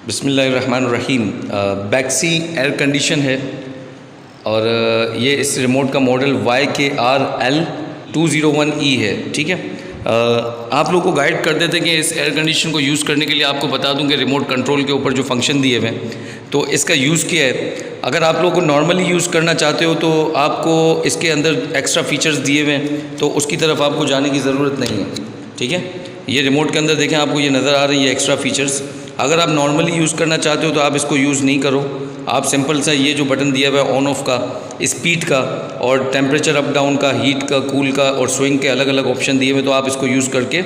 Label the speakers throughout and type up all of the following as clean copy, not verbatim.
Speaker 1: बिस्मिल्लाहिर्रहमानिर्रहीम। BeXi air condition है और ये इस रिमोट का मॉडल YKRL201E है। ठीक है, आप लोगों को गाइड कर देते कि इस एयर कंडीशन को यूज़ करने के लिए आपको बता दूं कि रिमोट कंट्रोल के ऊपर जो फंक्शन दिए हुए हैं तो इसका यूज़ क्या है। अगर आप लोगों को नॉर्मली यूज़ करना चाहते हो तो आपको इसके अंदर एक्स्ट्रा फीचर्स दिए हुए हैं तो उसकी तरफ आपको जाने की ज़रूरत नहीं है। ठीक है, ये रिमोट के अंदर देखें, आपको ये नज़र आ रही है एक्स्ट्रा फीचर्स। अगर आप नॉर्मली यूज़ करना चाहते हो तो आप इसको यूज़ नहीं करो। आप सिंपल सा ये जो बटन दिया हुआ है ऑन ऑफ का, स्पीड का और टेम्परेचर अप डाउन का, हीट का, कूल का और स्विंग के अलग अलग ऑप्शन दिए हुए, तो आप इसको यूज़ करके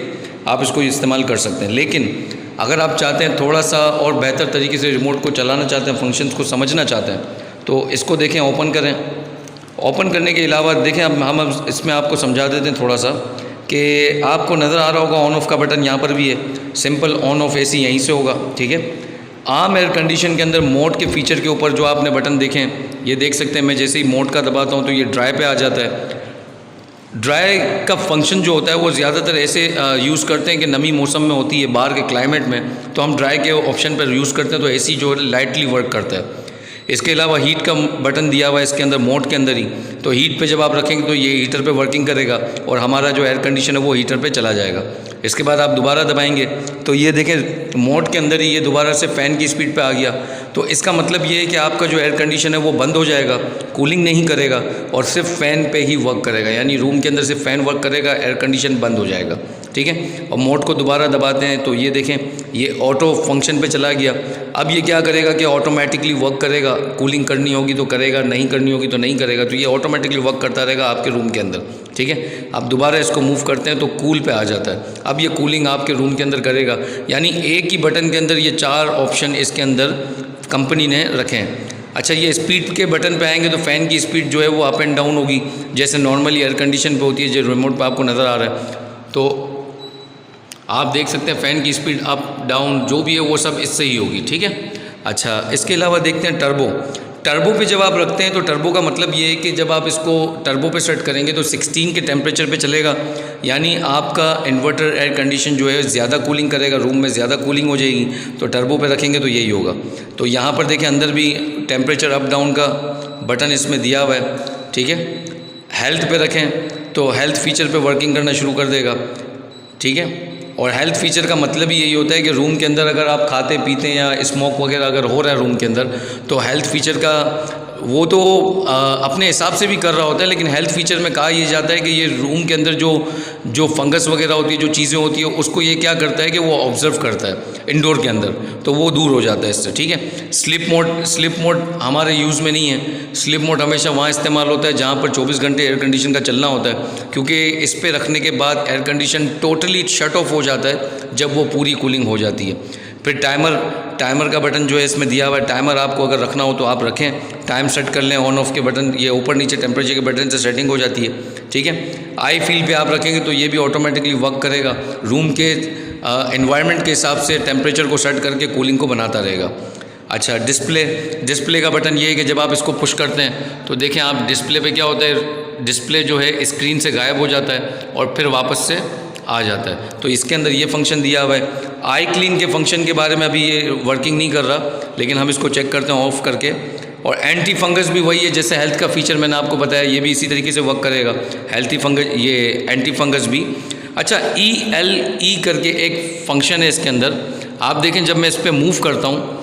Speaker 1: आप इसको इस्तेमाल कर सकते हैं। लेकिन अगर आप चाहते हैं थोड़ा सा और बेहतर तरीके से रिमोट को चलाना चाहते हैं, फंक्शंस को समझना चाहते हैं, तो इसको देखें, ओपन करें। ओपन करने के अलावा देखें, अब हम इसमें आपको समझा देते हैं थोड़ा सा कि आपको नज़र आ रहा होगा ऑन ऑफ़ का बटन यहाँ पर भी है। सिंपल ऑन ऑफ AC यहीं से होगा। ठीक है, आम एयर कंडीशन के अंदर मोड के फीचर के ऊपर जो आपने बटन देखें, ये देख सकते हैं, मैं जैसे ही मोड का दबाता हूँ तो ये ड्राई पे आ जाता है। ड्राई का फंक्शन जो होता है वो ज़्यादातर ऐसे यूज़ करते हैं कि नमी मौसम में होती है, बाहर के क्लाइमेट में, तो हम ड्राई के ऑप्शन पर यूज़ करते हैं तो AC जो लाइटली वर्क करता है। इसके अलावा हीट का बटन दिया हुआ है इसके अंदर मोड के अंदर ही, तो हीट पे जब आप रखेंगे तो ये हीटर पे वर्किंग करेगा और हमारा जो एयर कंडीशन है वो हीटर पे चला जाएगा। इसके बाद आप दोबारा दबाएंगे तो ये देखें मोड के अंदर ही ये दोबारा से फ़ैन की स्पीड पे आ गया। तो इसका मतलब ये है कि आपका जो एयर कंडीशन है वो बंद हो जाएगा, कूलिंग नहीं करेगा और सिर्फ फ़ैन पे ही वर्क करेगा, यानी रूम के अंदर सिर्फ फ़ैन वर्क करेगा, एयर कंडीशन बंद हो जाएगा। ठीक है, और मोड को दोबारा दबाते हैं तो ये देखें ये ऑटो फंक्शन पे चला गया। अब ये क्या करेगा कि ऑटोमेटिकली वर्क करेगा, कूलिंग करनी होगी तो करेगा, नहीं करनी होगी तो नहीं करेगा, तो ये ऑटोमेटिकली वर्क करता रहेगा आपके रूम के अंदर। ठीक है, आप दोबारा इसको मूव करते हैं तो कूल पे आ जाता है। अब ये कूलिंग आपके रूम के अंदर करेगा, यानी एक ही बटन के अंदर ये 4 ऑप्शन इसके अंदर कंपनी ने रखे हैं। अच्छा, ये स्पीड के बटन पे आएंगे तो फ़ैन की स्पीड जो है वो अप एंड डाउन होगी, जैसे नॉर्मली एयर कंडीशन पे होती है, जो रिमोट पे आपको नज़र आ रहा है। तो आप देख सकते हैं फ़ैन की स्पीड अप डाउन जो भी है वो सब इससे ही होगी। ठीक है, अच्छा, इसके अलावा देखते हैं टर्बो। टर्बो पे जब आप रखते हैं तो टर्बो का मतलब ये है कि जब आप इसको टर्बो पे सेट करेंगे तो 16 के टेम्परेचर पे चलेगा, यानी आपका इन्वर्टर एयर कंडीशन जो है ज़्यादा कूलिंग करेगा, रूम में ज़्यादा कूलिंग हो जाएगी। तो टर्बो पे रखेंगे तो यही होगा। तो यहाँ पर देखें अंदर भी टेम्परेचर अप डाउन का बटन इसमें दिया हुआ है। ठीक है, हेल्थ पे रखें तो हेल्थ फीचर पे वर्किंग करना शुरू कर देगा। ठीक है, और हेल्थ फीचर का मतलब ही यही होता है कि रूम के अंदर अगर आप खाते पीते हैं या स्मोक वगैरह अगर हो रहा है रूम के अंदर, तो हेल्थ फीचर का वो तो अपने हिसाब से भी कर रहा होता है, लेकिन हेल्थ फीचर में कहा यह जाता है कि ये रूम के अंदर जो फंगस वगैरह होती है, जो चीज़ें होती है, उसको ये क्या करता है कि वो ऑब्ज़र्व करता है इंडोर के अंदर, तो वो दूर हो जाता है इससे। ठीक है, स्लिप मोड हमारे यूज़ में नहीं है। स्लिप मोड हमेशा वहाँ इस्तेमाल होता है जहाँ पर 24 घंटे एयर कंडीशन का चलना होता है, क्योंकि इस पर रखने के बाद air condition totally shut off हो जाता है जब वो पूरी कूलिंग हो जाती है। फिर टाइमर का बटन जो है इसमें दिया हुआ है। टाइमर आपको अगर रखना हो तो आप रखें, टाइम सेट कर लें। ऑन ऑफ के बटन ये ऊपर नीचे टेम्परेचर के बटन से सेटिंग हो जाती है। ठीक है, आई फील पे आप रखेंगे तो ये भी ऑटोमेटिकली वर्क करेगा, रूम के एनवायरनमेंट के हिसाब से टेम्परेचर को सेट करके कूलिंग को बनाता रहेगा। अच्छा, डिस्प्ले का बटन ये है कि जब आप इसको पुश करते हैं तो देखें आप डिस्प्ले पे क्या होता है, डिस्प्ले जो है स्क्रीन से गायब हो जाता है और फिर वापस से आ जाता है। तो इसके अंदर ये फंक्शन दिया हुआ है। आई क्लीन के फंक्शन के बारे में अभी ये वर्किंग नहीं कर रहा, लेकिन हम इसको चेक करते हैं ऑफ़ करके। और एंटी फंगस भी वही है जैसे हेल्थ का फीचर मैंने आपको बताया, ये भी इसी तरीके से वर्क करेगा। हेल्थी फंगस, ये एंटी फंगस भी। अच्छा, ELE करके एक फंक्शन है इसके अंदर। आप देखें जब मैं इस पर मूव करता हूँ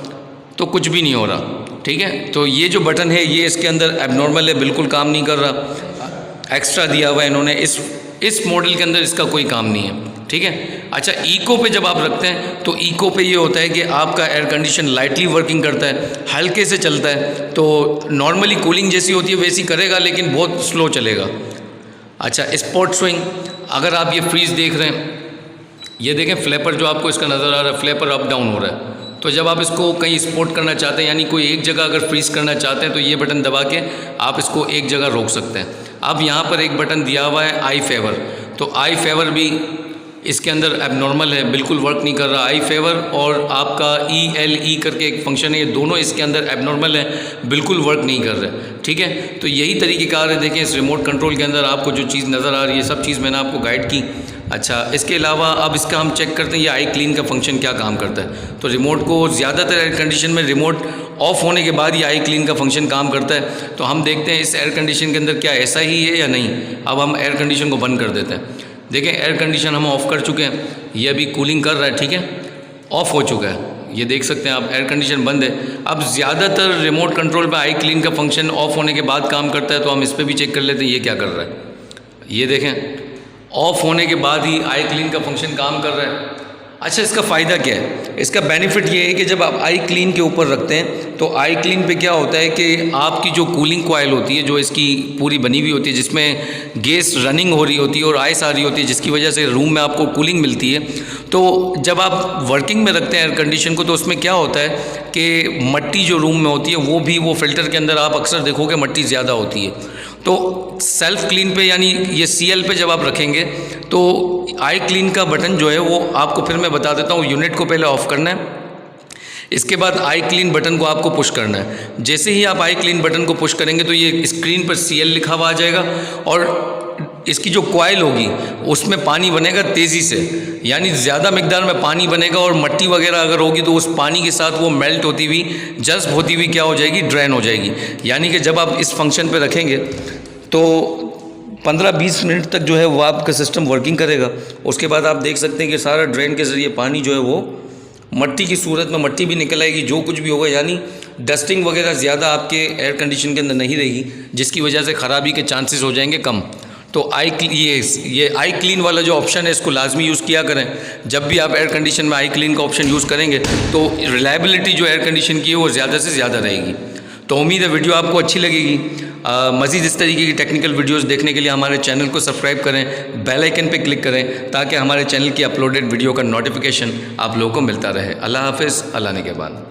Speaker 1: तो कुछ भी नहीं हो रहा। ठीक है, तो ये जो बटन है ये इसके अंदर एबनॉर्मल है, बिल्कुल काम नहीं कर रहा। एक्स्ट्रा दिया हुआ है इन्होंने, इस मॉडल के अंदर इसका कोई काम नहीं है। ठीक है, अच्छा, इको पे जब आप रखते हैं तो इको पे ये होता है कि आपका एयर कंडीशन लाइटली वर्किंग करता है, हल्के से चलता है, तो नॉर्मली कूलिंग जैसी होती है वैसी करेगा लेकिन बहुत स्लो चलेगा। अच्छा, स्पॉट स्विंग, अगर आप ये फ्रीज देख रहे हैं, ये देखें फ्लैपर जो आपको इसका नज़र आ रहा है, फ्लैपर अप डाउन हो रहा है। तो जब आप इसको कहीं स्पॉट करना चाहते हैं, यानी कोई एक जगह अगर फ्रीज करना चाहते हैं, तो ये बटन दबा के आप इसको एक जगह रोक सकते हैं। अब यहाँ पर एक बटन दिया हुआ है आई फेवर, तो आई फेवर भी इसके अंदर एबनॉर्मल है, बिल्कुल वर्क नहीं कर रहा। आई फेवर और आपका ELE करके एक फंक्शन है, ये दोनों इसके अंदर एबनॉर्मल है, बिल्कुल वर्क नहीं कर रहे। ठीक है, तो यही तरीक़ेकार है। देखें इस रिमोट कंट्रोल के अंदर आपको जो चीज़ नज़र आ रही है, सब चीज़ मैंने आपको गाइड की। अच्छा, इसके अलावा अब इसका हम चेक करते हैं ये आई क्लीन का फंक्शन क्या काम करता है। तो रिमोट को ज़्यादातर एयर कंडीशन में रिमोट ऑफ होने के बाद ये आई क्लीन का फंक्शन काम करता है। तो हम देखते हैं इस एयर कंडीशन के अंदर क्या ऐसा ही है या नहीं। अब हम एयर कंडीशन को बंद कर देते हैं। देखें, एयर कंडीशन हम ऑफ़ कर चुके हैं, ये अभी कूलिंग कर रहा है, ठीक है, ऑफ़ हो चुका है, ये देख सकते हैं आप, एयर कंडीशन बंद है। अब ज़्यादातर रिमोट कंट्रोल पे आई क्लीन का फंक्शन ऑफ होने के बाद काम करता है, तो हम इस पर भी चेक कर लेते हैं ये क्या कर रहा है। ये देखें, ऑफ होने के बाद ही आई क्लीन का फंक्शन काम कर रहा है। अच्छा, इसका फ़ायदा क्या है? इसका बेनिफिट ये है कि जब आप आई क्लीन के ऊपर रखते हैं तो आई क्लीन पे क्या होता है कि आपकी जो कूलिंग कॉइल होती है, जो इसकी पूरी बनी हुई होती है, जिसमें गैस रनिंग हो रही होती है और आइस आ रही होती है, जिसकी वजह से रूम में आपको कूलिंग मिलती है। तो जब आप वर्किंग में रखते हैं एयर कंडीशन को, तो उसमें क्या होता है कि मट्टी जो रूम में होती है वो फ़िल्टर के अंदर आप अक्सर देखोगे मट्टी ज़्यादा होती है। तो सेल्फ क्लीन पे यानी ये CL पे जब आप रखेंगे तो आई क्लीन का बटन जो है वो आपको फिर मैं बता देता हूँ, यूनिट को पहले ऑफ़ करना है, इसके बाद आई क्लीन बटन को आपको पुश करना है। जैसे ही आप आई क्लीन बटन को पुश करेंगे तो ये स्क्रीन पर CL लिखा हुआ आ जाएगा और इसकी जो कॉइल होगी उसमें पानी बनेगा तेज़ी से, यानी ज़्यादा मिकदार में पानी बनेगा और मट्टी वगैरह अगर होगी तो उस पानी के साथ वो मेल्ट होती हुई, जज्ब होती हुई क्या हो जाएगी, ड्रेन हो जाएगी। यानी कि जब आप इस फंक्शन पे रखेंगे तो 15-20 मिनट तक जो है वो आपका सिस्टम वर्किंग करेगा। उसके बाद आप देख सकते हैं कि सारा ड्रेन के ज़रिए पानी जो है वो मट्टी की सूरत में मट्टी भी निकल आएगी, जो कुछ भी होगा, यानी डस्टिंग वगैरह ज़्यादा आपके एयर कंडीशन के अंदर नहीं रहेगी, जिसकी वजह से ख़राबी के चांसेस हो जाएंगे कम। तो ये आई क्लीन वाला जो ऑप्शन है इसको लाजमी यूज़ किया करें। जब भी आप एयर कंडीशन में आई क्लीन का ऑप्शन यूज़ करेंगे तो रिलायबिलिटी जो एयर कंडीशन की है वो ज़्यादा से ज़्यादा रहेगी। तो उम्मीद है वीडियो आपको अच्छी लगेगी। मज़ीद इस तरीके की टेक्निकल वीडियोस देखने के लिए हमारे चैनल को सब्सक्राइब करें, बेल आइकन पे क्लिक करें ताकि हमारे चैनल की अपलोडेड वीडियो का नोटिफिकेशन आप लोगों को मिलता रहे। अल्लाह हाफ़िज़, अल्लाह ने के बाद।